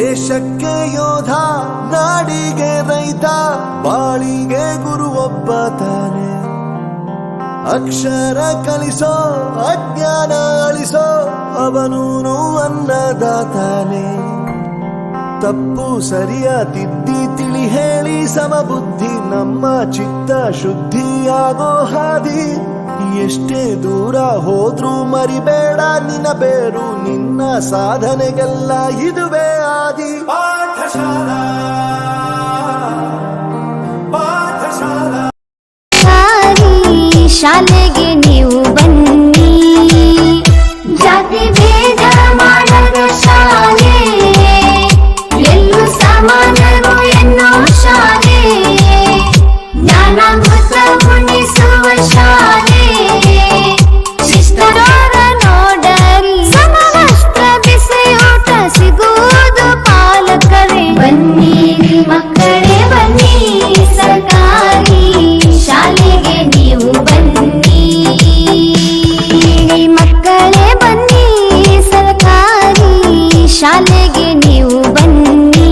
ದೇಶಕ್ಕೆ ಯೋಧ, ನಾಡಿಗೆ ರೈತ, ಬಾಳಿಗೆ ಗುರು ಒಬ್ಬ ತಾನೆ. ಅಕ್ಷರ ಕಲಿಸೋ, ಅಜ್ಞಾನ ಅಳಿಸೋ, ಅವನೂನು ಅನ್ನದಾತಾನೆ. ತಪ್ಪು ಸರಿಯ ತಿದ್ದಿ ತಿಳಿ ಹೇಳಿ ಸಮಬುದ್ಧಿ, ನಮ್ಮ ಚಿತ್ತ ಶುದ್ಧಿಯಾಗೋ ಹಾದಿ. ಎಷ್ಟೇ ದೂರ ಹೋದ್ರೂ ಮರಿಬೇಡ ನಿನ್ನ ಬೇರು, ನಿನ್ನ ಸಾಧನೆಗೆಲ್ಲ ಇದುವೇ ಆದಿ. ಪಾಠಶಾಲಾ ಪಾಠಶಾಲಾ ಶಾಲೆಗೆ ನೀವು ಬನ್ನಿ, ಜಾತಿ ಭೇದ ಮಾಡದ ಶಾಲೆ, ಎಲ್ಲೂ ಸಮಾನರು ಎನ್ನೋ ಶಾಲೆ, ಜ್ಞಾನಾಮೃತ ಉಣಿಸುವ ಶಾಲೆ, ಶಿಸ್ತರಾರ ನೋಡರಿ, ಸಮವಸ್ತ್ರ ಬಿಸಿಯೂಟ ಸಿಗುವುದು ಪಾಲಕರೇ. ಬನ್ನಿರಿ ಮಕ್ಕಳೇ ಬನ್ನಿ, ಸರ್ಕಾರಿ ಶಾಲೆಗೆ ನೀವು ಬನ್ನಿ. ಮಕ್ಕಳೇ ಬನ್ನಿ, ಸರ್ಕಾರಿ ಶಾಲೆಗೆ ನೀವು ಬನ್ನಿ.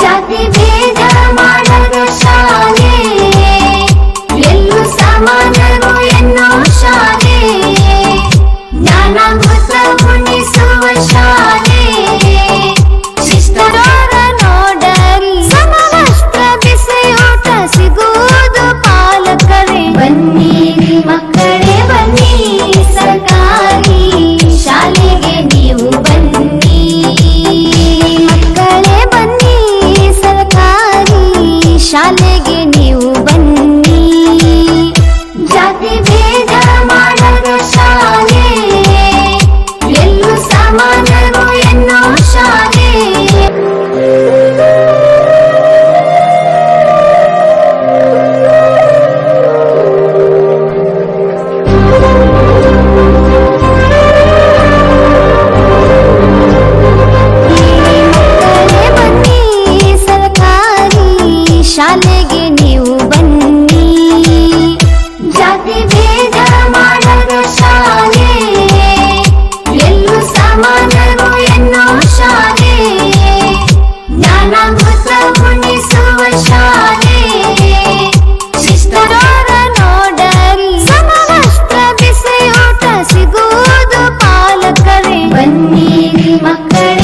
ಜಾತಿ ಭೇದ ಮಾಡದ ಶಾಲೆ, ಎಲ್ಲೂ ಸಮಾನರು ಎನ್ನೋ ಶಾಲೆ, ಜ್ಞಾನಾಮೃತ ಉಣಿಸುವ ಶಾಲೆ, ಶಿಸ್ತರಾರ ನೋಡರಿ, ಸಮವಸ್ತ್ರ ಬಿಸಿಯೂಟ ಸಿಗುವುದು ಪಾಲಕರೇ. ಬನ್ನಿರಿ ಮಕ್ಕಳೇ ಬನ್ನಿ, ಸರ್ಕಾರಿ ಶಾಲೆಗೆ ನೀವು ಬನ್ನಿ. ಮಕ್ಕಳೇ ಬನ್ನಿ, ಸರ್ಕಾರಿ ಶಾಲೆಗೆ ನೀವು ಬನ್ನಿ. ಜಾತಿ ಭೇದ ಮಾಡದ ಶಾಲೆ, ಎಲ್ಲೂ ಸಮಾನರು ಎನ್ನೋ ಶಾಲೆ. ಶಾಲೆಗೆ ನೀವು ಬನ್ನಿ. ಜಾತಿ ಭೇದ ಮಾಡದ ಶಾಲೆ, ಎಲ್ಲೂ ಸಮಾನರು ಎನ್ನೋ ಶಾಲೆ, ಜ್ಞಾನಾಮೃತ ಉಣಿಸುವ ಶಾಲೆ, ಶಿಸ್ತರಾರ ನೋಡರಿ, ಸಮವಸ್ತ್ರ ಬಿಸಿಯೂಟ ಸಿಗುವುದು ಪಾಲಕರೇ. ಬನ್ನಿರಿ ಮಕ್ಕಳೇ